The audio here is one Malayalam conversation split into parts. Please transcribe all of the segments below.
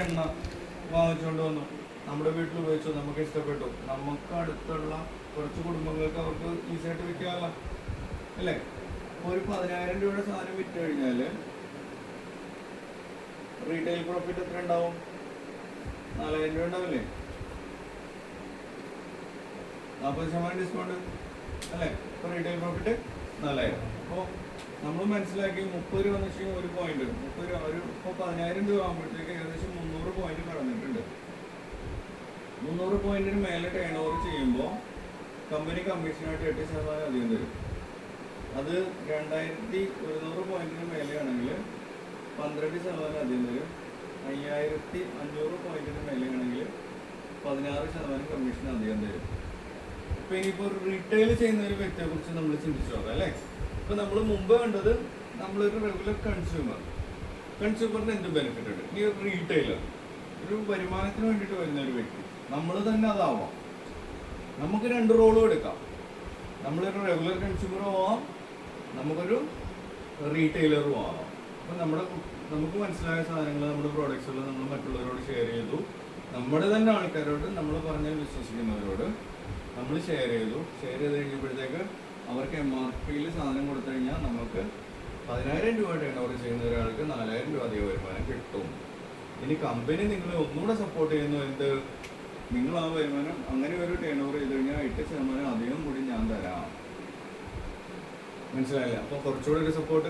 എണ്ണ വാങ്ങിച്ചുകൊണ്ട് വന്നു, നമ്മുടെ വീട്ടിൽ ഉപയോഗിച്ചു, നമുക്ക് ഇഷ്ടപ്പെട്ടു, നമുക്ക് അടുത്തുള്ള കുറച്ച് കുടുംബങ്ങൾക്ക് അവർക്ക് ഈസിയായിട്ട് വിൽക്കാമല്ലോ അല്ലേ? ഒരു 10,000 രൂപയുടെ സാധനം വിറ്റ് കഴിഞ്ഞാൽ റീറ്റെയിൽ പ്രോഫിറ്റ് എത്ര ഉണ്ടാവും? 4,000 രൂപ ഉണ്ടാവില്ലേ? 40% ഡിസ്കൗണ്ട് അല്ലേ? ഇപ്പോൾ റീറ്റെയിൽ പ്രോഫിറ്റ് 4,000. അപ്പോൾ നമ്മൾ മനസ്സിലാക്കി 30 രൂപ എന്ന് വെച്ചാൽ ഒരു പോയിന്റ്, 30 രൂപ ഒരു ഇപ്പോൾ 10,000 രൂപ ആകുമ്പോഴത്തേക്ക് ഏകദേശം 300 പോയിന്റ് കടന്നിട്ടുണ്ട്. 300 പോയിന്റിന് മേലെ ടേൺ ഓവർ ചെയ്യുമ്പോൾ കമ്പനി കമ്മീഷനായിട്ട് 8% അധികം തരും. അത് 2,100 പോയിന്റിന് മേലെയാണെങ്കിൽ 12% അധികം തരും. 5,500 പോയിന്റിന് മേലെയാണെങ്കിൽ 16% കമ്മീഷൻ അധികം തരും. ഇപ്പം ഇനിയിപ്പോൾ ഒരു റീറ്റെയിൽ ചെയ്യുന്ന ഒരു വ്യക്തിയെ കുറിച്ച് നമ്മൾ ചിന്തിച്ചു നോക്കാം അല്ലേ? ഇപ്പം നമ്മൾ മുമ്പ് കണ്ടത് നമ്മളൊരു റെഗുലർ കൺസ്യൂമറിന് എന്ത് ബെനിഫിറ്റ് ഉണ്ട്? ഇനി ഒരു റീറ്റെയിലർ, ഒരു വരുമാനത്തിന് വേണ്ടിയിട്ട് വരുന്ന ഒരു വ്യക്തി, നമ്മൾ തന്നെ അതാവാം. നമുക്ക് 2 റോളും എടുക്കാം. നമ്മളൊരു റെഗുലർ കൺസ്യൂമറും ആവാം, നമുക്കൊരു റീറ്റെയിലറും ആവാം. അപ്പം നമുക്ക് മനസ്സിലായ സാധനങ്ങൾ, നമ്മുടെ പ്രോഡക്ട്സുകൾ നമ്മൾ മറ്റുള്ളവരോട് ഷെയർ ചെയ്തു. നമ്മുടെ തന്നെ ആൾക്കാരോട്, നമ്മൾ പറഞ്ഞാൽ വിശ്വസിക്കുന്നവരോട് നമ്മൾ ഷെയർ ചെയ്ത് കഴിഞ്ഞപ്പോഴത്തേക്ക് അവർക്ക് MRPയിൽ സാധനം കൊടുത്തു കഴിഞ്ഞാൽ നമുക്ക് 10,000 രൂപ ടേൺ ഓവർ ചെയ്യുന്ന ഒരാൾക്ക് 4,000 രൂപ അധിക വരുമാനം കിട്ടും. ഇനി കമ്പനി നിങ്ങളെ ഒന്നുകൂടെ സപ്പോർട്ട് ചെയ്യുന്നു, എന്ത്? നിങ്ങൾ ആ വരുമാനം അങ്ങനെ ഒരു ടേൺ ഓവർ ചെയ്ത് കഴിഞ്ഞാൽ 8% അധികം കൂടി ഞാൻ തരാം. മനസ്സിലായില്ല? അപ്പോൾ കുറച്ചുകൂടെ ഒരു സപ്പോർട്ട്,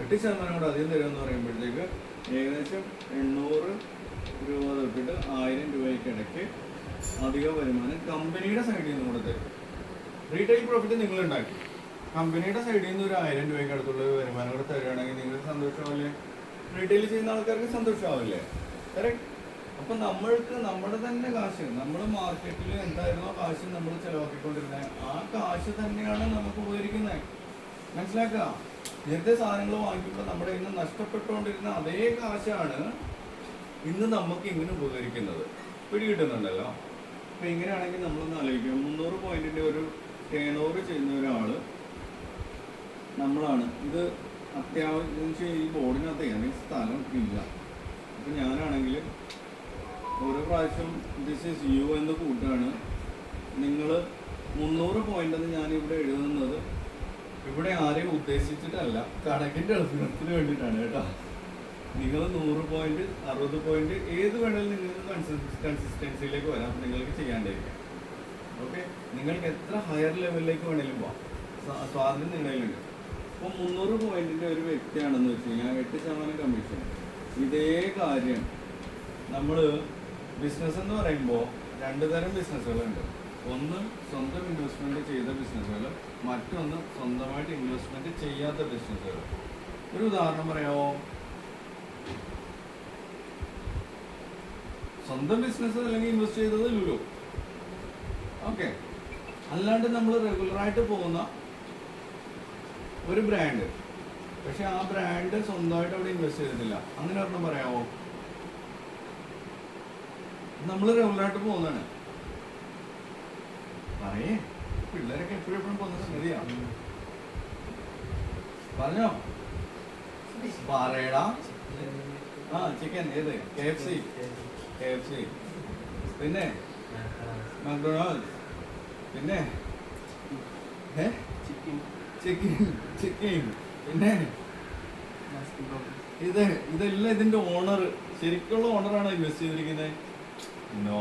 8% കൂടെ അധികം തരുമെന്ന് പറയുമ്പോഴത്തേക്ക് ഏകദേശം 800 രൂപ തൊട്ടിട്ട് 1,000 രൂപയ്ക്ക് ഇടയ്ക്ക് അധിക വരുമാനം കമ്പനിയുടെ സൈഡിൽ നിന്ന് കൂടെ തരും. റീറ്റെയിൽ പ്രോഫിറ്റ് നിങ്ങൾ ഉണ്ടാക്കി, കമ്പനിയുടെ സൈഡിൽ നിന്ന് ഒരു 1,000 രൂപയ്ക്ക് അടുത്തുള്ള വരുമാനം കൂടെ തരുകയാണെങ്കിൽ നിങ്ങൾക്ക് സന്തോഷമാവില്ലേ? റീറ്റെയിൽ ചെയ്യുന്ന ആൾക്കാർക്ക് സന്തോഷമാവില്ലേ? കറക്റ്റ്. അപ്പം നമ്മൾക്ക് നമ്മുടെ തന്നെ കാശ്, നമ്മൾ മാർക്കറ്റിൽ എന്തായിരുന്നോ കാശ് നമ്മൾ ചിലവാക്കിക്കൊണ്ടിരുന്നത്, ആ കാശ് തന്നെയാണ് നമുക്ക് ഉപകരിക്കുന്നത്. മനസ്സിലാക്കുക? നേരത്തെ സാധനങ്ങൾ വാങ്ങിക്കുമ്പോൾ നമ്മുടെ ഇന്ന് നഷ്ടപ്പെട്ടുകൊണ്ടിരുന്ന അതേ കാശാണ് ഇന്ന് നമുക്ക് ഇങ്ങനെ ഉപകരിക്കുന്നത്. പിടികിട്ടുന്നുണ്ടല്ലോ? അപ്പം ഇങ്ങനെയാണെങ്കിൽ നമ്മളൊന്ന് ആലോചിക്കുക, 300 പോയിന്റിൻ്റെ ഒരു ടേൺ ഓവർ ചെയ്യുന്ന ഒരാൾ നമ്മളാണ്. ഇത് അത്യാവശ്യം ഈ ബോർഡിനകത്ത് ഏതെങ്കിലും സ്ഥലം ഇല്ല. അപ്പം ഞാനാണെങ്കിൽ ഓരോ പ്രാവശ്യം ദിസ് ഈസ് യു എന്ന് കൂട്ടാണ്. നിങ്ങൾ 300 പോയിന്റ് എന്ന് ഞാനിവിടെ എഴുതുന്നത് ഇവിടെ ആരെയും ഉദ്ദേശിച്ചിട്ടല്ല, കണക്കിൻ്റെ എളുപ്പത്തിന് വേണ്ടിയിട്ടാണ് കേട്ടോ. നിങ്ങൾ 100 പോയിന്റ്, 60 പോയിന്റ് ഏത് വേണമെങ്കിലും നിങ്ങൾക്ക് കൺസിസ്റ്റൻസിയിലേക്ക് വരാം, നിങ്ങൾക്ക് ചെയ്യാണ്ടിരിക്കാം. ഓക്കെ, നിങ്ങൾക്ക് എത്ര ഹയർ ലെവലിലേക്ക് വേണമെങ്കിലും പോകാം, സ്വാതന്ത്ര്യം നിങ്ങളിലുണ്ട്. അപ്പോൾ 300 പോയിന്റിൻ്റെ ഒരു വ്യക്തിയാണെന്ന് വെച്ച് കഴിഞ്ഞാൽ 8% കമ്മീഷൻ. ഇതേ കാര്യം നമ്മൾ ബിസിനസ് എന്ന് പറയുമ്പോൾ 2 തരം ബിസിനസ്സുകളുണ്ട്. ഒന്ന് സ്വന്തം ഇൻവെസ്റ്റ്മെൻറ്റ് ചെയ്ത ബിസിനസ്സുകൾ, മറ്റൊന്ന് സ്വന്തമായിട്ട് ഇൻവെസ്റ്റ്മെൻറ്റ് ചെയ്യാത്ത ബിസിനസ്സുകൾ. ഒരു ഉദാഹരണം പറയാമോ? സ്വന്തം ബിസിനസ് അല്ലെങ്കിൽ ഇൻവെസ്റ്റ് ചെയ്തത് ലുലു. ഓക്കെ, അല്ലാണ്ട് നമ്മൾ റെഗുലറായിട്ട് പോകുന്ന ഒരു ബ്രാൻഡ്, പക്ഷെ ആ ബ്രാൻഡ് സ്വന്തമായിട്ട് അവിടെ ഇൻവെസ്റ്റ് ചെയ്തിട്ടില്ല, അങ്ങനെ ഒരെണ്ണം പറയാമോ? നമ്മൾ റെഗുലറായിട്ട് പോകുന്നതാണ്. പറയേ, പിള്ളേരൊക്കെ എപ്പോഴും പോകുന്ന സംഗതിയാണ്. പറഞ്ഞോ, പറയടാ. ചിക്കൻ ഏത്? KFC, പിന്നെ മക്ഡൊണാൾഡ്, പിന്നെ ചിക്കൻ, പിന്നെ ഇതെല്ലാം ഇതിന്റെ ഓണർ, ശരിക്കുള്ള ഓണറാണ് ഇൻവെസ്റ്റ് ചെയ്തിരിക്കുന്നത്? നോ.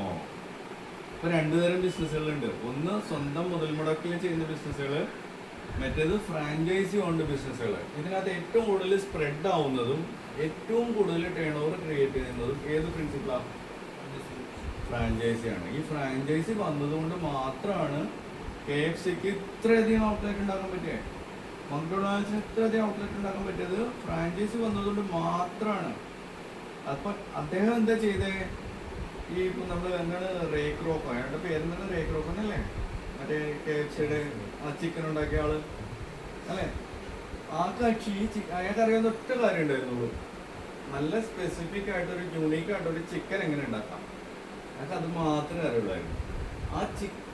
ഇപ്പൊ 2 തരം ബിസിനസ്സുകളുണ്ട്. ഒന്ന് സ്വന്തം മുതൽ മുടക്കിൽ ചെയ്യുന്ന ബിസിനസ്സുകൾ, മറ്റേത് ഫ്രാഞ്ചൈസി ഓൺഡ് ബിസിനസ്സുകൾ. ഇതിനകത്ത് ഏറ്റവും കൂടുതൽ സ്പ്രെഡ് ആവുന്നതും ഏറ്റവും കൂടുതൽ ടേൺ ഓവർ ക്രിയേറ്റ് ചെയ്യുന്നതും ഏത് പ്രിൻസിപ്പിളാണ്? ഫ്രാഞ്ചൈസിയാണ്. ഈ ഫ്രാഞ്ചൈസി വന്നതുകൊണ്ട് മാത്രമാണ് KFCക്ക് ഇത്രയധികം ഔട്ട്ലെറ്റ് ഉണ്ടാക്കാൻ പറ്റിയത്, മക്ഡൊണാൾഡ്സിന് ഇത്രയധികം ഔട്ട്ലെറ്റ് ഉണ്ടാക്കാൻ പറ്റിയത് ഫ്രാഞ്ചൈസി വന്നതുകൊണ്ട് മാത്രമാണ്. അപ്പം അദ്ദേഹം എന്താ ചെയ്തേ? ഈ ഇപ്പം നമ്മൾ എന്താണ്, റേക്രോക്കോ, അയാളുടെ പേരെന്താണ്? റേക്രോക്കോ എന്നല്ലേ? മറ്റേ KFCയുടെ ആ ചിക്കൻ ഉണ്ടാക്കിയ ആള് അല്ലേ? ആ കക്ഷി അയാൾക്ക് അറിയാവുന്ന ഒറ്റ കാര്യം ഉണ്ടായിരുന്നുള്ളൂ, നല്ല സ്പെസിഫിക് ആയിട്ടൊരു യൂണീക്ക് ആയിട്ടൊരു ചിക്കൻ എങ്ങനെ ഉണ്ടാക്കാം. അയാൾക്ക് അത് മാത്രമേ അറിയുള്ളായിരുന്നു.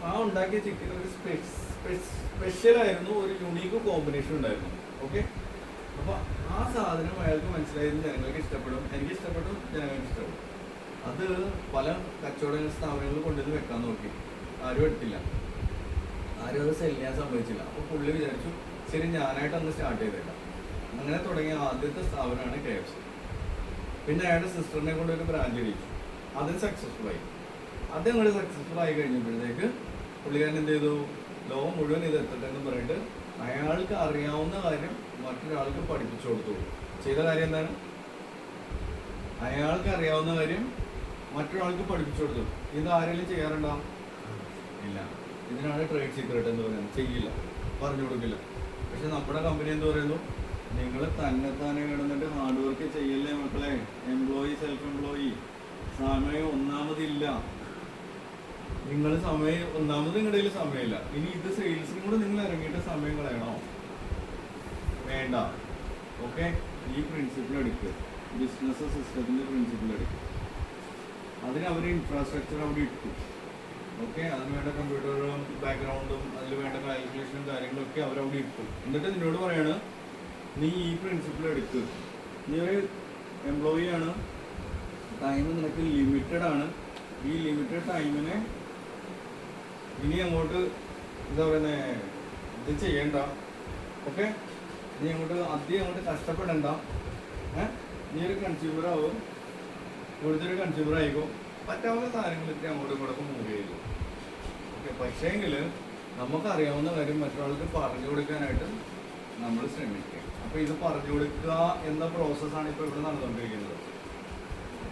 ആ ഉണ്ടാക്കിയ ചിക്കൻ ഒരു സ്പെഷ്യലായിരുന്നു, ഒരു യൂണീക്ക് കോമ്പിനേഷൻ ഉണ്ടായിരുന്നു. ഓക്കെ, അപ്പോൾ ആ സാധനം അയാൾക്ക് മനസ്സിലായിരുന്നു, ജനങ്ങൾക്ക് ഇഷ്ടപ്പെടും, എനിക്ക് ഇഷ്ടപ്പെട്ടു, ജനങ്ങൾക്ക് ഇഷ്ടപ്പെടും. അത് പല കച്ചവട സ്ഥാപനങ്ങളിൽ കൊണ്ടുവന്ന് വെക്കാൻ നോക്കി, ആരും എടുത്തില്ല, ആരും അത് സെല് ചെയ്യാൻ സമ്മതിച്ചില്ല. അപ്പോൾ പുള്ളി വിചാരിച്ചു ശരി ഞാനായിട്ടൊന്ന് സ്റ്റാർട്ട് ചെയ്തേക്കാം. അങ്ങനെ തുടങ്ങിയ ആദ്യത്തെ സ്ഥാപനമാണ് KFC. പിന്നെ അയാളുടെ സിസ്റ്ററിനെ കൊണ്ട് ഒരു ബ്രാഞ്ച് ഇടിച്ചു, അത് സക്സസ്ഫുൾ ആയി. അത് അങ്ങോട്ട് സക്സസ്ഫുൾ ആയി കഴിഞ്ഞപ്പോഴത്തേക്ക് പുള്ളിക്കാരൻ എന്ത് ചെയ്തു, ലോകം മുഴുവൻ ഇത് എത്തട്ടെ എന്ന് പറഞ്ഞിട്ട് അയാൾക്ക് അറിയാവുന്ന കാര്യം മറ്റൊരാൾക്ക് പഠിപ്പിച്ചു കൊടുത്തു. ചെയ്ത കാര്യം എന്താണ്? അയാൾക്ക് അറിയാവുന്ന കാര്യം മറ്റൊരാൾക്ക് പഠിപ്പിച്ചു കൊടുത്തു. ഇത് ആരെങ്കിലും ചെയ്യാറുണ്ടോ? ഇല്ല. ഇതിനാണ് ട്രേഡ് സീക്രട്ട് എന്ന് പറയുന്നത്. ചെയ്യില്ല, പറഞ്ഞു കൊടുക്കില്ല. പക്ഷെ നമ്മുടെ കമ്പനി എന്ത് പറയുന്നു, നിങ്ങൾ തന്നെ കിടന്നിട്ട് ഹാർഡ് വർക്ക് ചെയ്യല്ലേ മക്കളെ. എംപ്ലോയി, സെൽഫ് എംപ്ലോയി, സമയം ഒന്നാമതില്ല. നിങ്ങൾ സമയം ഒന്നാമത് നിങ്ങളുടെ കയ്യിൽ സമയമില്ല. ഇനി ഇത് സെയിൽസിനും കൂടെ നിങ്ങൾ ഇറങ്ങിയിട്ട് സമയം കളയണോ? വേണ്ട. ഓക്കെ, ഈ പ്രിൻസിപ്പിൾ എടുക്കുക, ബിസിനസ് സിസ്റ്റത്തിൻ്റെ പ്രിൻസിപ്പിൾ എടുക്കുക. അതിന് അവർ ഇൻഫ്രാസ്ട്രക്ചർ അവിടെ ഇട്ടു. ഓക്കെ, അതിന് വേണ്ട കമ്പ്യൂട്ടറും ബാക്ക്ഗ്രൗണ്ടും അതിൽ വേണ്ട കാൽക്കുലേഷനും കാര്യങ്ങളൊക്കെ അവരവിടെ ഇട്ടു. എന്നിട്ട് നിന്നോട് പറയാണ്, നീ ഈ പ്രിൻസിപ്പിൾ എടുക്കുക. നീ ഒരു എംപ്ലോയി ആണ്, ടൈം നിനക്ക് ലിമിറ്റഡ് ആണ്. ഈ ലിമിറ്റഡ് ടൈമിനെ ഇനി അങ്ങോട്ട് എന്താ പറയുന്നത്, ഇത് ചെയ്യണ്ട. ഓക്കെ, നീ അങ്ങോട്ട് കഷ്ടപ്പെടണ്ട. നീ ഒരു കൺസ്യൂമർ ആവും, ഇവിടുത്തെ ഒരു കൺസ്യൂമർ ആയിക്കോ. പറ്റാവുന്ന സാധനങ്ങളൊക്കെ അങ്ങോട്ടും ഇങ്ങോട്ടൊക്കെ മൂവ് ചെയ്തു. ഓക്കെ, പക്ഷേങ്കിൽ നമുക്കറിയാവുന്ന കാര്യം മറ്റൊരാൾക്ക് പറഞ്ഞു കൊടുക്കാനായിട്ട് നമ്മൾ ശ്രമിക്കുക. അപ്പോൾ ഇത് പറഞ്ഞു കൊടുക്കുക എന്ന പ്രോസസ്സാണ് ഇപ്പോൾ ഇവിടെ നടന്നുകൊണ്ടിരിക്കുന്നത്.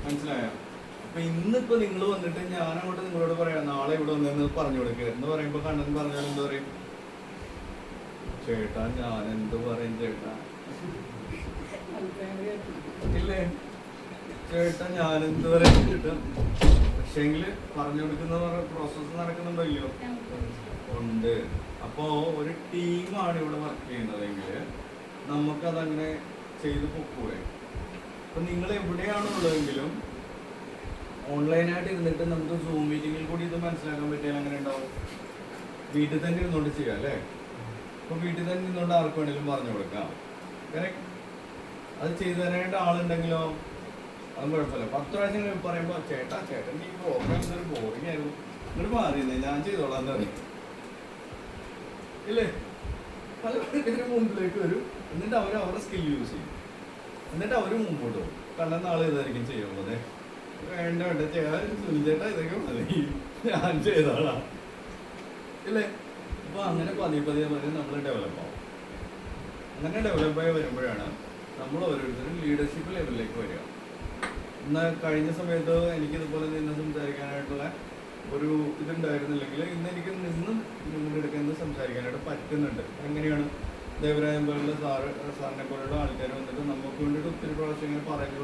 മനസ്സിലായോ? അപ്പോൾ ഇന്നിപ്പോൾ നിങ്ങൾ വന്നിട്ട് ഞാനങ്ങോട്ട് നിങ്ങളോട് പറയാം നാളെ ഇവിടെ വന്നിരുന്ന് പറഞ്ഞു കൊടുക്കുക എന്ന് പറയുമ്പോൾ കണ്ണൻ പറഞ്ഞാൽ എന്ത് പറയും? ചേട്ടാ ഞാൻ എന്ത് പറയും ചേട്ടാ, ഇല്ലേ? ചേട്ടാ ഞാനെന്ത് പറയും ചേട്ടാ. പക്ഷേങ്കിൽ പറഞ്ഞു കൊടുക്കുന്ന പ്രോസസ്സ് നടക്കുന്നുണ്ടോ ഇല്ലയോ? ഉണ്ട്. അപ്പോൾ ഒരു ടീമാണ് ഇവിടെ വർക്ക് ചെയ്യുന്നതെങ്കിൽ നമുക്കതങ്ങനെ ചെയ്ത് പൊക്കൂടെ. അപ്പം നിങ്ങൾ എവിടെയാണുള്ളതെങ്കിലും ഓൺലൈനായിട്ട് ഇരുന്നിട്ട് നമുക്ക് സൂം മീറ്റിങ്ങിൽ കൂടി ഇത് മനസ്സിലാക്കാൻ പറ്റിയാൽ അങ്ങനെ ഉണ്ടാവും. വീട്ടിൽ തന്നെ ഇരുന്നുകൊണ്ട് ചെയ്യാം അല്ലേ? അപ്പോൾ വീട്ടിൽ തന്നെ ഇരുന്നുകൊണ്ട് ആർക്ക് വേണമെങ്കിലും പറഞ്ഞു കൊടുക്കാം. കറക്റ്റ്. അത് ചെയ്തു തരാനായിട്ട് ആളുണ്ടെങ്കിലോ അതും കുഴപ്പമില്ല. 10 പ്രാവശ്യം പറയുമ്പോൾ ചേട്ടൻ ഈ പ്രോഗ്രാംസ് ഒരു ബോറിംഗ് ആയിരുന്നു, ഇങ്ങോട്ട് മാറിയിരുന്നേ ഞാൻ ചെയ്തോളാം എന്ന് പറയും, ഇല്ലേ? പല പേരുടെ മുമ്പിലേക്ക് വരും, എന്നിട്ട് അവർ അവരുടെ സ്കിൽ യൂസ് ചെയ്യും, എന്നിട്ട് അവർ മുമ്പോട്ട് പോകും. കണ്ട നാളെ ഇതായിരിക്കും ചെയ്യുന്നത്. വേണ്ട സുനിച്ചേട്ടാ ഇതൊക്കെ മതി, ഞാൻ ചെയ്തോളാം, ഇല്ലേ? അപ്പോൾ അങ്ങനെ പതിയെ നമ്മൾ ഡെവലപ്പ് ആവും. അങ്ങനെ ഡെവലപ്പായി വരുമ്പോഴാണ് നമ്മൾ ഓരോരുത്തരും ലീഡർഷിപ്പ് ലെവലിലേക്ക് വരിക. എന്നാൽ കഴിഞ്ഞ സമയത്ത് എനിക്കിതുപോലെ നിന്ന് സംസാരിക്കാനായിട്ടുള്ള ഒരു ഇതുണ്ടായിരുന്നില്ലെങ്കിൽ ഇന്ന് എനിക്ക് നിങ്ങളുടെ അടുക്കൽ നിന്ന് സംസാരിക്കാനായിട്ട് പറ്റുന്നുണ്ട്. എങ്ങനെയാണ്? ദേവരായം പോലുള്ള സാറിനെ പോലുള്ള ആൾക്കാർ വന്നിട്ട് നമുക്ക് വേണ്ടിയിട്ട് ഒത്തിരി പ്രാവശ്യം ഇങ്ങനെ പറഞ്ഞു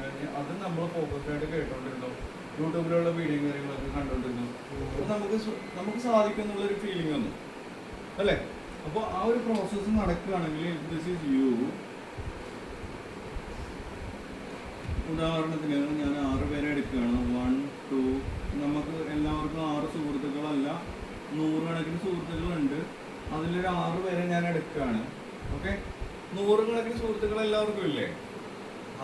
കഴിഞ്ഞാൽ അത് നമ്മൾ ഫോക്കസ്ഡായിട്ട് കേട്ടോണ്ടിരുന്നു. യൂട്യൂബിലുള്ള വീഡിയോ കാര്യങ്ങളൊക്കെ കണ്ടുകൊണ്ടിരുന്നു. അപ്പോൾ നമുക്ക് സാധിക്കും എന്നുള്ളൊരു ഫീലിംഗ് വന്നു അല്ലേ? അപ്പോൾ ആ ഒരു പ്രോസസ്സ് നടക്കുകയാണെങ്കിൽ ദിസ് ഈസ് യു. ഉദാഹരണത്തിന് ഞാൻ 6 പേരെ എടുക്കുകയാണ്. 1 2 നമുക്ക് എല്ലാവർക്കും 6 സുഹൃത്തുക്കളല്ല, 100 കണക്കിന് സുഹൃത്തുക്കളുണ്ട്. അതിലൊരു 6 പേരെ ഞാൻ എടുക്കുകയാണ്. ഓക്കെ, 100 കണക്കിന് സുഹൃത്തുക്കൾ എല്ലാവർക്കും ഇല്ലേ?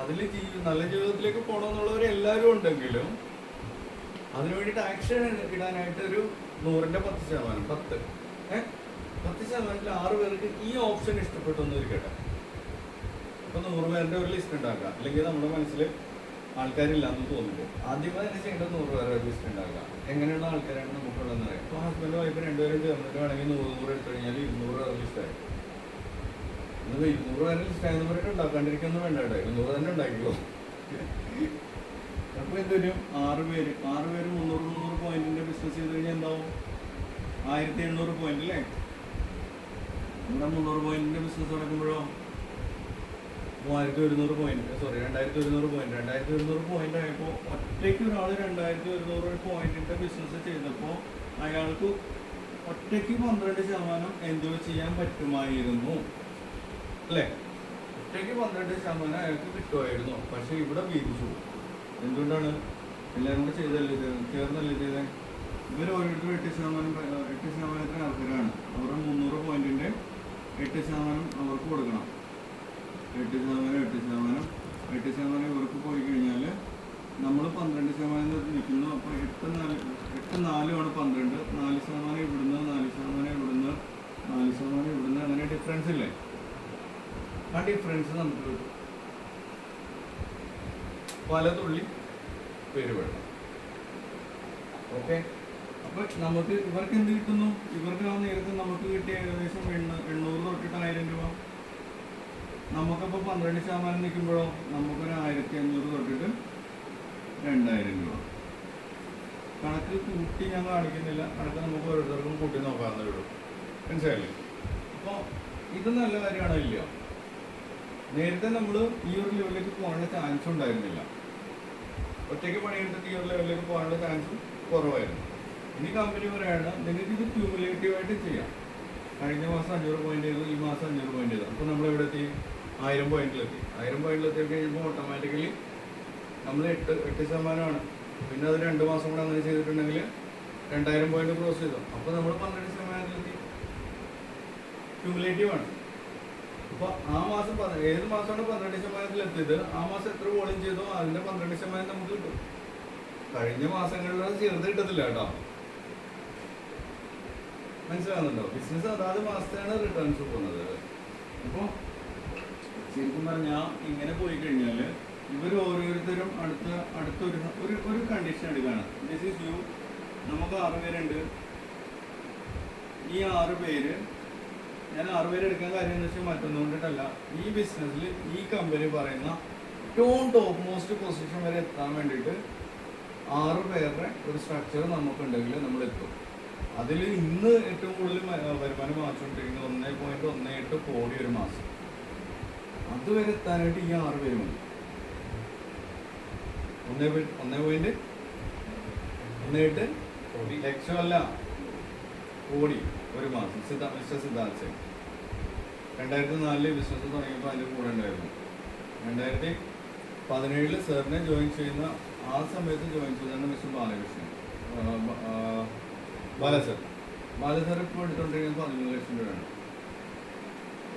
അതിൽ നല്ല ജീവിതത്തിലേക്ക് പോകണമെന്നുള്ളവർ എല്ലാവരും ഉണ്ടെങ്കിലും അതിനു വേണ്ടിയിട്ട് ആക്ഷൻ ഇടാനായിട്ട് ഒരു 100ന്റെ 10%, 10% 6 പേർക്ക് ഈ ഓപ്ഷൻ ഇഷ്ടപ്പെട്ടു എന്നിരിക്കട്ടെ. അപ്പോൾ 100 പേരുടെ ഒരു ലിസ്റ്റ് ഉണ്ടാക്കുക. അല്ലെങ്കിൽ നമ്മുടെ മനസ്സിൽ ആൾക്കാരില്ലാന്ന് തോന്നുമ്പോൾ ആദ്യമേ തന്നെ ചെയ്യേണ്ടത് 100 പേരുടെ ഒരു ലിസ്റ്റ് ഉണ്ടാക്കുക. എങ്ങനെയുള്ള ആൾക്കാരാണ് നമുക്കുള്ളതെന്ന് അറിയാം. ഇപ്പോൾ ഹസ്ബൻഡ് വൈഫ് 2 പേരും ചേർന്നിട്ട് വേണമെങ്കിൽ 100 എടുത്തു കഴിഞ്ഞാൽ 200 പേരുടെ ലിസ്റ്റായി. ഇന്ന് 200 പേരുടെ ലിസ്റ്റായെന്ന് പറഞ്ഞിട്ട് ഉണ്ടാക്കാണ്ടിരിക്കൊന്നും വേണ്ട കേട്ടോ, 200 തന്നെ ഉണ്ടാക്കിക്കോ. അപ്പോൾ എന്തൊരും 6 പേര് 300 പോയിന്റിന്റെ ബിസിനസ് ചെയ്ത് കഴിഞ്ഞാൽ എന്താവും? 1700 പോയിന്റ് അല്ലേ? നമ്മുടെ 300 പോയിന്റിന്റെ ബിസിനസ് നടക്കുമ്പോഴോ 2100 പോയിന്റ്, 2100 പോയിന്റ്. 2100 പോയിന്റ് ആയപ്പോൾ ഒറ്റയ്ക്ക് ഒരാൾ 2100 പോയിന്റിന്റെ ബിസിനസ് ചെയ്തപ്പോൾ അയാൾക്ക് ഒറ്റയ്ക്ക് 12% എൻജോയ് ചെയ്യാൻ പറ്റുമായിരുന്നു അല്ലേ? ഒറ്റയ്ക്ക് 12% അയാൾക്ക് കിട്ടുമായിരുന്നു. പക്ഷെ ഇവിടെ വീതിച്ചു. എന്തുകൊണ്ടാണ്? എല്ലാവരും കൂടെ ചെയ്തല്ലേ, ചേർന്നല്ലേ ചെയ്തേ? ഇവർ ഓരോരുത്തരും 8% ആൾക്കാരാണ്. അവരുടെ 300 പോയിന്റിന്റെ 8% അവർക്ക് കൊടുക്കണം. 8% ഇവർക്ക് പോയി കഴിഞ്ഞാൽ നമ്മൾ 12% നിൽക്കുന്നു. അപ്പോൾ 8 4 ആണ് 12, 4% ഇവിടുന്ന്, 4% ഇവിടുന്ന്, 4% ഇവിടുന്ന്, അങ്ങനെ ഡിഫറൻസ് ഇല്ലേ? ആ ഡിഫറൻസ് നമുക്ക് കിട്ടും. പല തുള്ളി പെരുവെള്ളം. ഓക്കെ, അപ്പോൾ നമുക്ക് ഇവർക്ക് എന്ത് കിട്ടുന്നു? ഇവർക്ക് ആ നേരത്തെ നമുക്ക് കിട്ടിയ ഏകദേശം 800 തൊട്ടിട്ട് 1000 രൂപ. നമുക്കപ്പോൾ 12% നിൽക്കുമ്പോഴോ നമുക്കൊരു 1500 തൊട്ടിട്ട് 2000 രൂപ. കണക്ക് കൂട്ടി ഞാൻ കാണിക്കുന്നില്ല, കണക്ക് നമുക്ക് ഓരോരുത്തർക്കും കൂട്ടി നോക്കാവുന്നേ ഉള്ളൂ. മനസ്സിലായില്ലേ? അപ്പോൾ ഇത് നല്ല കാര്യമാണോ ഇല്ല? നേരത്തെ നമ്മൾ ഈ ഒരു ലെവലിലേക്ക് പോകാനുള്ള ചാൻസ് ഉണ്ടായിരുന്നില്ല. ഒറ്റയ്ക്ക് പണിയെടുത്തിട്ട് ഈ ഒരു ലെവലിലേക്ക് പോകാനുള്ള ചാൻസ് കുറവായിരുന്നു. ഇനി കമ്പനി പറയാണ് നിങ്ങൾക്ക് ഇത് ക്യൂമുലേറ്റീവായിട്ട് ചെയ്യാം. കഴിഞ്ഞ മാസം 500 പോയിന്റ് ചെയ്തു, ഈ മാസം 500 പോയിന്റ് ചെയ്തു. അപ്പോൾ നമ്മൾ എവിടെ എത്തി? 1000 പോയിന്റിലെത്തി. 1000 പോയിന്റിലെത്തി കഴിയുമ്പോൾ ഓട്ടോമാറ്റിക്കലി നമ്മൾ 8%. പിന്നെ അത് 2 മാസം കൂടെ അങ്ങനെ ചെയ്തിട്ടുണ്ടെങ്കിൽ 2000 പോയിന്റ് ക്രോസ് ചെയ്തു. അപ്പോൾ നമ്മൾ 12%. ക്യൂമുലേറ്റീവ് ആണ്. അപ്പോൾ ആ മാസം ഏത് മാസമാണ് 12% എത്തിയത്, ആ മാസം എത്ര വോളിയം ചെയ്തോ അതിൻ്റെ 12% നമുക്ക് കിട്ടും. കഴിഞ്ഞ മാസങ്ങളിൽ ചേർത്ത് കിട്ടത്തില്ല കേട്ടോ. മനസ്സിലാകുന്നുണ്ടോ? ബിസിനസ് അതാത് മാസത്തെയാണ് റിട്ടേൺസ് പോകുന്നത്. അപ്പോൾ ശരിക്കും പറഞ്ഞാൽ ഇങ്ങനെ പോയി കഴിഞ്ഞാൽ ഇവർ ഓരോരുത്തരും അടുത്തൊരു കണ്ടീഷൻ എടുക്കുകയാണ്. This is you. നമുക്ക് 6 പേരുണ്ട്. ഈ 6 പേര്, ഞാൻ 6 പേര് എടുക്കാൻ കാര്യം എന്ന് വെച്ചാൽ മറ്റൊന്നും കൊണ്ടിട്ടല്ല. ഈ ബിസിനസ്സിൽ ഈ കമ്പനി പറയുന്ന ഏറ്റവും ടോപ്പ് മോസ്റ്റ് പൊസിഷൻ വരെ എത്താൻ വേണ്ടിയിട്ട് 6 പേരുടെ ഒരു സ്ട്രക്ചർ നമുക്കുണ്ടെങ്കിൽ നമ്മൾ എത്തും. അതിൽ ഇന്ന് ഏറ്റവും കൂടുതൽ വരുമാനം വാങ്ങിച്ചുകൊണ്ടിരിക്കുന്നത് 1.18 കോടി ഒരു മാസം. അതുവരെ എത്താനായിട്ട് ഈ 6 പേര് മതി. 1.18 ലക്ഷമല്ല, കോടി ഒരു മാസം. മിസ്റ്റർ സിദ്ധാർത്ഥ 2004 ബിസിനസ് തുടങ്ങിയപ്പോൾ അതിൻ്റെ കൂടെ ഉണ്ടായിരുന്നു. 2017 സാറിനെ ജോയിൻ ചെയ്യുന്ന ആ സമയത്ത് ജോയിൻ ചെയ്താണ് മിസ്റ്റർ ബാലകൃഷ്ണൻ. ബാലസർ ഇപ്പോൾ എടുത്തുകൊണ്ടിരിക്കുന്നത് 13 ലക്ഷം രൂപയാണ്.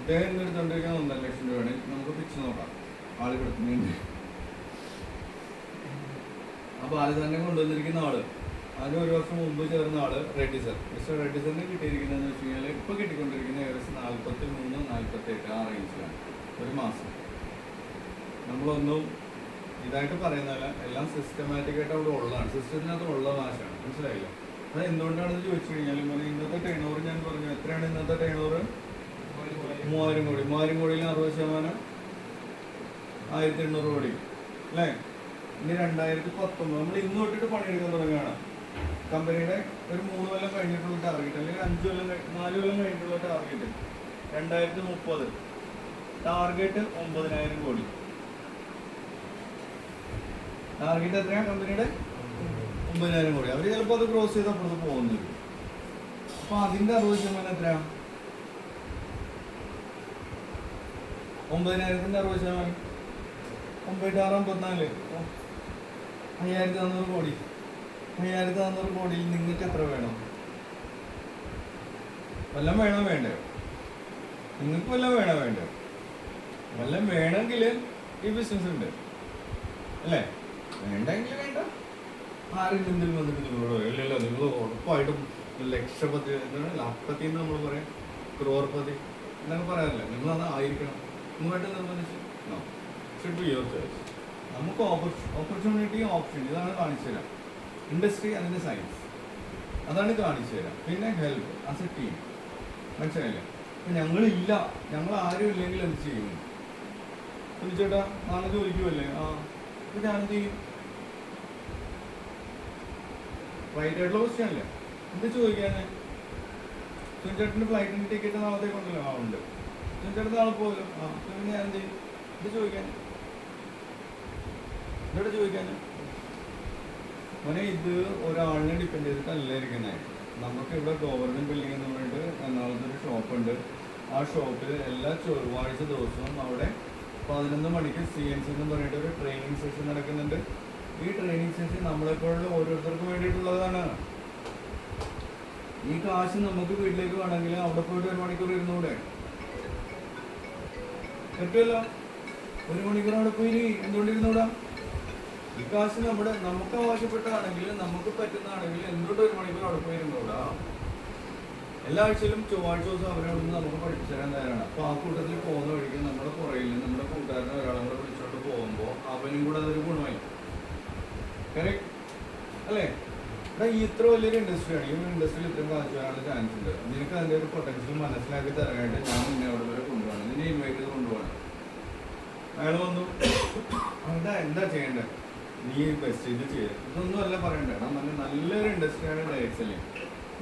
ഇദ്ദേഹം ഇന്ന് എടുത്തുകൊണ്ടിരിക്കുന്നത് 1.5 ലക്ഷം രൂപയാണ്. നമുക്ക് പിച്ച് നോക്കാം ആള് കിടത്തുന്നുണ്ട്. ആ ബാലസാറിനെ കൊണ്ടുവന്നിരിക്കുന്ന ആള്, അതിന് 1 വർഷം മുമ്പ് ചേർന്ന ആള് റെഡ്ഡി സർ. മിസ്റ്റർ റെഡ്ഡി സാറിന് കിട്ടിയിരിക്കുന്നതെന്ന് വെച്ച് കഴിഞ്ഞാൽ ഇപ്പോൾ കിട്ടിക്കൊണ്ടിരിക്കുന്ന ഏകദേശം 43-48 ആ റേഞ്ചിലാണ് ഒരു മാസം. നമ്മളൊന്നും ഇതായിട്ട് പറയുന്നതല്ല, എല്ലാം സിസ്റ്റമാറ്റിക്കായിട്ട് അവിടെ ഉള്ളതാണ്. സിസ്റ്റത്തിനകത്ത് ഉള്ള ഭാഷയാണ്. മനസ്സിലായില്ല? അത് എന്തുകൊണ്ടാണെന്ന് ചോദിച്ചു കഴിഞ്ഞാൽ ഇന്നത്തെ ടേൺ ഓവർ ഞാൻ പറഞ്ഞു. എത്രയാണ് ഇന്നത്തെ ടേൺ ഓവർ? 3000 കോടി. 3000 കോടിയിൽ 60% 1800 കോടി അല്ലേ? ഇനി 2019 നമ്മൾ ഇന്ന് തൊട്ടിട്ട് പണിയെടുക്കാൻ തുടങ്ങുകയാണ്. കമ്പനിയുടെ ഒരു 3 കൊല്ലം കഴിഞ്ഞിട്ടുള്ള ടാർഗറ്റ്, അല്ലെങ്കിൽ 4 കൊല്ലം കഴിഞ്ഞിട്ടുള്ള ടാർഗറ്റ് 2030 ടാർഗറ്റ് 9000 കോടി. ടാർഗറ്റ് എത്രയാണ് കമ്പനിയുടെ? 9000 കോടി. അവർ ചിലപ്പോൾ അത് ക്രോസ് ചെയ്ത് അപ്പുറത്ത് പോകുന്നത്. അപ്പൊ അതിന്റെ 60% എത്രയാണ്? 9000ന്റെ 60%. 9654 5400 കോടി. 5400 കോടിയിൽ നിങ്ങൾക്ക് എത്ര വേണം? വല്ലം വേണോ വേണ്ടയോ? നിങ്ങൾക്ക് വല്ലതും വേണോ വേണ്ടയോ? വല്ലം വേണമെങ്കിൽ ഈ ബിസിനസ് ഉണ്ട് അല്ലേ? വേണ്ടെങ്കിൽ വേണ്ട. ആരെങ്കിലും എന്തെങ്കിലും വന്നിട്ട് നിങ്ങളോട് ഇല്ലല്ലോ, നിങ്ങൾ ഉറപ്പായിട്ടും ലക്ഷപതി, ലക്ഷത്തിൽ നിന്ന് നമ്മൾ പറയാം ക്രോർപതി എന്നൊക്കെ പറയാറില്ല. നിങ്ങളത് ആയിരിക്കണം ഇങ്ങോട്ട് നിർബന്ധിച്ച് ഷുഡ് ബി യുവർ ചോയ്സ്. നമുക്ക് ഓപ്പർച്യൂണിറ്റി, ഓപ്ഷൻ ഇതാണ് കാണിച്ചു തരാം. ഇൻഡസ്ട്രി അതിൻ്റെ സയൻസ് അതാണ് കാണിച്ചു തരാം. പിന്നെ ഹെൽപ്പ് ആസ് എ ടീം. മനസ്സിലായില്ലേ? അപ്പം ഞങ്ങളില്ല, ഞങ്ങൾ ആരും ഇല്ലെങ്കിൽ എന്ത് ചെയ്യും? ചേട്ടാ നാളെ ചോദിക്കുമല്ലേ? അപ്പം ഞാനെന്ത് ചെയ്യും? റൈറ്റ് ആയിട്ടുള്ള ക്വസ്റ്റ്യൻ അല്ലേ? എന്ത് ചോദിക്കാന്? സുനിച്ചേട്ടൻ്റെ ഫ്ലൈറ്റിൻ്റെ ടിക്കറ്റ് നാളത്തേക്ക് ഉണ്ടല്ലോ. ഉണ്ട്. സുനിച്ചേട്ടൻ നാളെ പോകല്ലോ. പിന്നെ ഞാൻ എന്ത് ചെയ്യും? ഇത് ചോദിക്കാൻ ഇവിടെ ചോദിക്കാന് മോനെ, ഇത് ഒരാളിനെ ഡിപ്പെൻഡ് ചെയ്തിട്ടല്ല ഇരിക്കുന്നത്. നമുക്കിവിടെ ഗവൺമെൻറ് ബിൽഡിംഗ് എന്ന് പറഞ്ഞിട്ട് എറണാകുളത്ത് ഒരു ഷോപ്പുണ്ട്. ആ ഷോപ്പിൽ എല്ലാ ചൊവ്വാഴ്ച ദിവസവും അവിടെ 11 മണിക്ക് CNC എന്ന് പറഞ്ഞിട്ട് ഒരു ട്രെയിനിങ് സെഷൻ നടക്കുന്നുണ്ട്. ഈ ട്രെയിനിങ് സെഷൻ നമ്മളെപ്പോഴുള്ള ഓരോരുത്തർക്കും വേണ്ടിയിട്ടുള്ളതാണ്. ഈ കാശ് നമുക്ക് വീട്ടിലേക്ക് വേണമെങ്കിൽ അവിടെ പോയിട്ട് 1 മണിക്കൂർ ഇരുന്നൂടെ? പറ്റുമല്ലോ. 1 മണിക്കൂർ അവിടെ പോയി എന്തുകൊണ്ടിരുന്നൂടാ? ഈ കാശ് നമുക്ക് ആവശ്യപ്പെട്ടാണെങ്കിൽ നമുക്ക് പറ്റുന്നതാണെങ്കിൽ എന്തുകൊണ്ട് 1 മണിക്കൂർ അവിടെ പോയിരുന്നൂടാ. എല്ലാ ആഴ്ചയിലും ചൊവ്വാഴ്ച ദിവസം അവരോട് നമുക്ക് പഠിപ്പിച്ചു തരാൻ തയ്യാറാണ്. അപ്പോൾ ആ കൂട്ടത്തിൽ പോകുന്ന വഴിക്ക് നമ്മുടെ പുറകിൽ നമ്മുടെ കൂട്ടുകാരനെ ഒരാളെ കൂടെ വിളിച്ചോണ്ട് പോകുമ്പോൾ അവനും കൂടെ അതൊരു ഗുണമായി. കറക്റ്റ് അല്ലേ? ഈ ഇത്ര വലിയൊരു ഇൻഡസ്ട്രിയാണ്. ഈ ഇൻഡസ്ട്രിയിൽ ഇത്രയും കാശ് വരാനുള്ള ചാൻസ് ഉണ്ട്. നിനക്ക് അതിൻ്റെ ഒരു പൊട്ടൻഷ്യൽ മനസ്സിലാക്കി തരാനായിട്ട് ഞാൻ നിന്നെ അവിടെ വരെ കൊണ്ടുപോകണം, നിന്നെ ഇൻവൈറ്റ് ചെയ്ത് കൊണ്ടുപോകണം. അയാൾ വന്നു, എന്താ ചെയ്യേണ്ടത്? നീ ബെസ്റ്റ് ഇത് ചെയ്ത് ഇതൊന്നും അല്ല പറയണ്ടേ. നല്ലൊരു ഇൻഡസ്ട്രിയാണ് ഡയറക്ട് സെല്ലിംഗ്.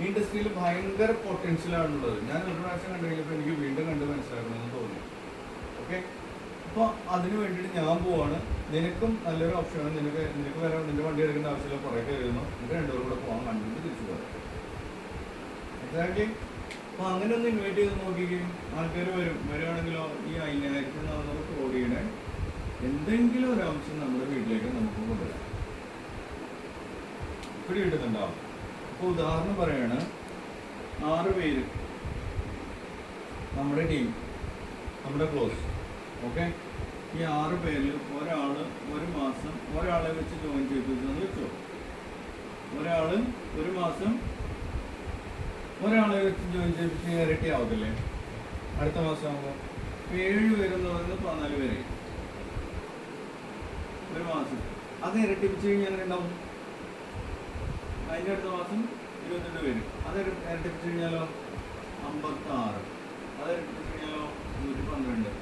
ഈ ഇൻഡസ്ട്രിയിൽ ഭയങ്കര പൊട്ടൻഷ്യലാണുള്ളത്. ഞാൻ ഒരു പ്രാവശ്യം കണ്ടുകഴിഞ്ഞപ്പോൾ എനിക്ക് വീണ്ടും കണ്ട് മനസ്സിലാക്കണമെന്ന് തോന്നി. ഓക്കെ, അപ്പോൾ അതിന് വേണ്ടിയിട്ട് ഞാൻ പോവാണ്. നിനക്കും നല്ലൊരു ഓപ്ഷനാണ്. നിനക്ക് വരാൻ നിന്റെ വണ്ടി എടുക്കേണ്ട ആവശ്യമില്ല. കുറേ കയറുന്നു, നിനക്ക് രണ്ടുപേരും കൂടെ പോകാൻ കണ്ടിട്ട് തിരിച്ചു പോകാം. എക്സാക്ട്ലി. അപ്പോൾ അങ്ങനെ ഒന്ന് ഇൻവൈറ്റ് ചെയ്ത് നോക്കിക്കേ. ആൾക്കാർ വരുവാണെങ്കിലോ ഈ 5400 കോടിയുടെ എന്തെങ്കിലും ഒരു അംശം നമ്മുടെ വീട്ടിലേക്ക് നമുക്ക് കൊണ്ടുവരാം. ഇവിടെ കിട്ടുന്നുണ്ടാവും. ഇപ്പോൾ ഉദാഹരണം പറയാണ്, 6 പേര് നമ്മുടെ ടീം, നമ്മുടെ ക്ലോസ്. ഓക്കെ, ഈ 6 പേരിൽ ഒരാൾ ഒരു മാസം ഒരാളെ വെച്ച് ജോയിൻ ചെയ്യിപ്പിച്ചെന്ന് വെച്ചോ. ഒരാൾ ഒരു മാസം ഒരാളെ വെച്ച് ജോയിൻ ചെയ്യിപ്പിച്ച് ഇരട്ടി ആവത്തില്ലേ? അടുത്ത മാസം ആകുമ്പോൾ 7 പേരെന്ന് പറയുന്നത് 14 പേരെ ഒരു മാസം. അത് ഇരട്ടിപ്പിച്ച് കഴിഞ്ഞാൽ അങ്ങനെ ഉണ്ടാവും. അതിൻ്റെ അടുത്ത മാസം 22 പേര്. അത് ഇരട്ടിപ്പിച്ച് കഴിഞ്ഞാലോ 56. അത് ഇരട്ടിപ്പിച്ച് കഴിഞ്ഞാലോ 112.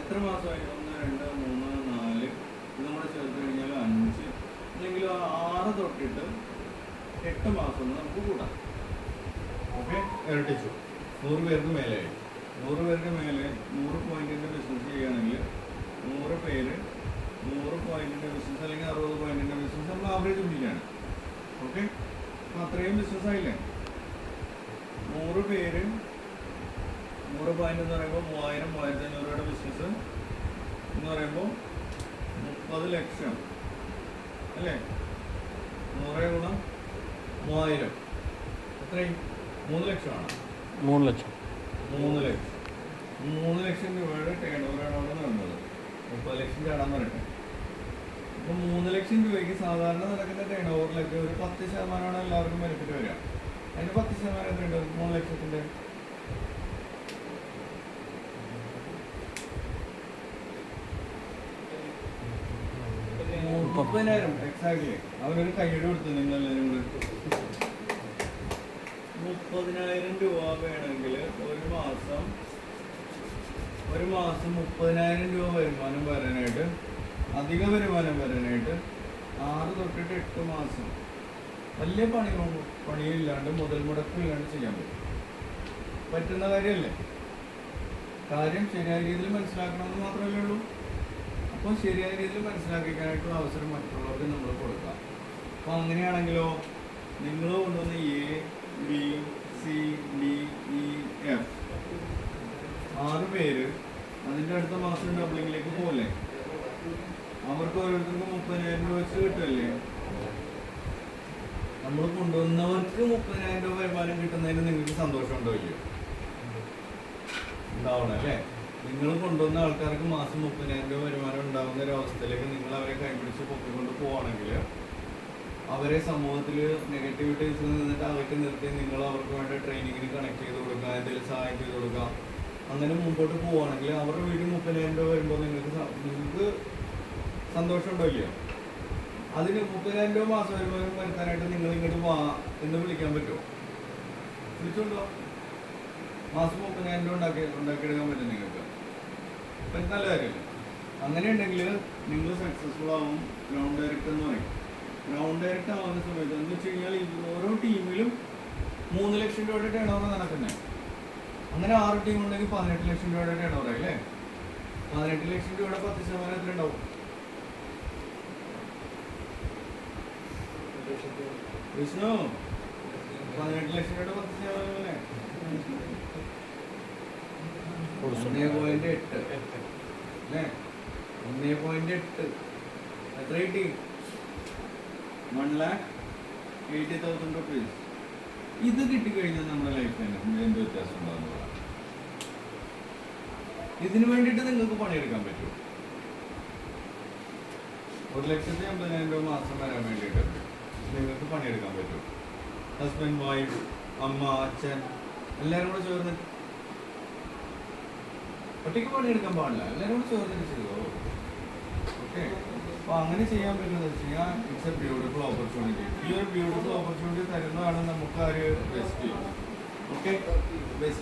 എത്ര മാസമായി? 1, 2, 3, 4. ഇത് കൂടെ ചേർത്ത് കഴിഞ്ഞാൽ 5, അല്ലെങ്കിൽ 6 തൊട്ടിട്ട് 8 മാസം നമുക്ക് കൂട്ടാം. ഓക്കെ, ഇരട്ടിച്ചു. 100 പേർക്ക് മേലെയായി. 100 പേർക്ക് മേലെ 100 പോയിന്റിൻ്റെ ബിസിനസ് ചെയ്യുകയാണെങ്കിൽ 100 പേര് 100 പോയിന്റിൻ്റെ ബിസിനസ് അല്ലെങ്കിൽ 60 പോയിന്റിൻ്റെ ബിസിനസ് നമ്മൾ ആവറേജ് പിടിക്കുകയാണ്. ഓക്കെ, അപ്പം അത്രയും ബിസിനസ് ആയില്ലേ? 100 പേര് 100 പോയിന്റ് എന്ന് പറയുമ്പോൾ 3000, 3500 രൂപയുടെ ബിസിനസ് എന്ന് പറയുമ്പോൾ 30 ലക്ഷം അല്ലേ? 100 ഗുണം 3000 എത്രയും? 3 ലക്ഷമാണ്. 3 ലക്ഷം. 3 ലക്ഷം രൂപയുടെ ടേൺ ഓവറാണ് അവിടെ നടന്നത്. 30 ലക്ഷം ചാടാൻ പറയട്ടെ. അപ്പോൾ 3 ലക്ഷം രൂപയ്ക്ക് സാധാരണ നടക്കുന്ന ടേൺ ഓവറിലൊക്കെ ഒരു 10% എല്ലാവർക്കും ബെനിഫിറ്റ് വരിക. അതിന് 10% എത്രയുണ്ട്? 3 ലക്ഷത്തിൻ്റെ 30,000. എക്സാക്ട്ലി. അവരൊരു കൈയ്യടി കൊടുത്തു നിങ്ങളെല്ലാവരും കൂടെ. 30,000 രൂപ വേണമെങ്കിൽ ഒരു മാസം 30,000 രൂപ വരുമാനം വരാനായിട്ട്, അധിക വരുമാനം വരാനായിട്ട് 6 തൊട്ടിട്ട് 8 മാസം വലിയ പണിയില്ലാണ്ട് മുതൽ മുടക്കില്ലാണ്ട് ചെയ്യാൻ പറ്റുന്ന കാര്യമല്ലേ? കാര്യം ശരിയായ രീതിയിൽ മനസ്സിലാക്കണമെന്ന് മാത്രമല്ലേ ഉള്ളൂ. അപ്പോൾ ശരിയായ രീതിയിൽ മനസ്സിലാക്കിക്കാനായിട്ടുള്ള അവസരം മറ്റുള്ളവർക്ക് നമ്മൾ കൊടുക്കാം. അപ്പോൾ അങ്ങനെയാണെങ്കിലോ നിങ്ങൾ കൊണ്ടുവന്ന ABCDEF 6 പേര് അതിൻ്റെ അടുത്ത മാസം ഡബിളിങ്ങിലേക്ക് പോലെ അവർക്ക് ഓരോരുത്തർക്കും 30,000 രൂപ വെച്ച് കിട്ടുമല്ലേ? നമ്മൾ കൊണ്ടുവന്നവർക്ക് 30,000 രൂപ വരുമാനം കിട്ടുന്നതിന് നിങ്ങൾക്ക് സന്തോഷമുണ്ടോ? ഇല്ലയോ? ഉണ്ടാവണം അല്ലേ? നിങ്ങൾ കൊണ്ടുവന്ന ആൾക്കാർക്ക് മാസം 30,000 രൂപ വരുമാനം ഉണ്ടാകുന്ന ഒരു അവസ്ഥയിലേക്ക് നിങ്ങൾ അവരെ കൈപിടിച്ച് പൊക്കിക്കൊണ്ട് പോവുകയാണെങ്കിൽ അവരെ സമൂഹത്തിൽ നെഗറ്റിവിറ്റീസിൽ നിന്നിട്ട് അകറ്റി നിർത്തി നിങ്ങൾ അവർക്ക് വേണ്ട ട്രെയിനിങ്ങിന് കണക്ട് ചെയ്ത് കൊടുക്കുക, എന്തെങ്കിലും സഹായം ചെയ്ത് കൊടുക്കുക, അങ്ങനെ മുമ്പോട്ട് പോവുകയാണെങ്കിൽ അവരുടെ വീട്ടിൽ 30,000 രൂപ വരുമ്പോൾ നിങ്ങൾക്ക് സന്തോഷമുണ്ടോ? ഇല്ലയോ? അതിന് 30,000 രൂപ മാസം വരുമാനം വരുത്താനായിട്ട് നിങ്ങൾ ഇങ്ങോട്ട് വാ എന്ന് വിളിക്കാൻ പറ്റുമോ? വിളിച്ചുകൊണ്ടോ? മാസം 30,000 രൂപ ഉണ്ടാക്കിയെടുക്കാൻ പറ്റും നിങ്ങൾക്ക്. അപ്പം നല്ല കാര്യമല്ലേ? അങ്ങനെ ഉണ്ടെങ്കിൽ നിങ്ങൾ സക്സസ്ഫുൾ ആവും. ഗ്രൗണ്ട് ഡയറക്റ്റ് എന്ന് പറയും. ഗ്രൗണ്ട് ഡയറക്റ്റ് ആവുന്ന സമയത്ത് എന്ന് വെച്ച് കഴിഞ്ഞാൽ ഓരോ ടീമിലും 3 ലക്ഷം രൂപയുടെ ടേൺ ഓവർ നടക്കുന്നത്. അങ്ങനെ 6 ടീം ഉണ്ടെങ്കിൽ 18 ലക്ഷം രൂപയുടെ ടേൺ ഓവർ അല്ലേ? 18 ലക്ഷം രൂപയുടെ 10% എത്ര ഉണ്ടാവും? വിഷ്ണു, 18 ലക്ഷം രൂപയുടെ 10% അല്ലേ? 1.8 അല്ലേ? 1.8 എത്ര കിട്ടി? 1,80,000 rupees. ഇത് കിട്ടിക്കഴിഞ്ഞാൽ നമ്മുടെ ലൈഫിൽ എന്ത് വ്യത്യാസം ഉണ്ടാകുന്നതാണ്? ഇതിനു വേണ്ടിയിട്ട് നിങ്ങൾക്ക് പണിയെടുക്കാൻ പറ്റുമോ? 1,50,000 രൂപ മാസം വരാൻ വേണ്ടിയിട്ട് നിങ്ങൾക്ക് പണിയെടുക്കാൻ പറ്റും. ഹസ്ബൻഡ്, വൈഫ്, അമ്മ, അച്ഛൻ എല്ലാവരും കൂടെ ചേർന്ന്. ഒറ്റയ്ക്ക് പണിയെടുക്കാൻ പാടില്ല, എല്ലാവരും കൂടെ ചേർന്നിട്ട് ചെയ്തോ. ഓക്കെ, അപ്പോൾ അങ്ങനെ ചെയ്യാൻ പറ്റുന്നത് വെച്ച് കഴിഞ്ഞാൽ ഇറ്റ്സ് എ ബ്യൂട്ടിഫുൾ ഓപ്പർച്യൂണിറ്റി. ഈ ഒരു ബ്യൂട്ടിഫുൾ ഓപ്പർച്യൂണിറ്റി തരുന്നതാണ് നമുക്ക് ആ ഒരു ബെസ്റ്റ്. Okay, best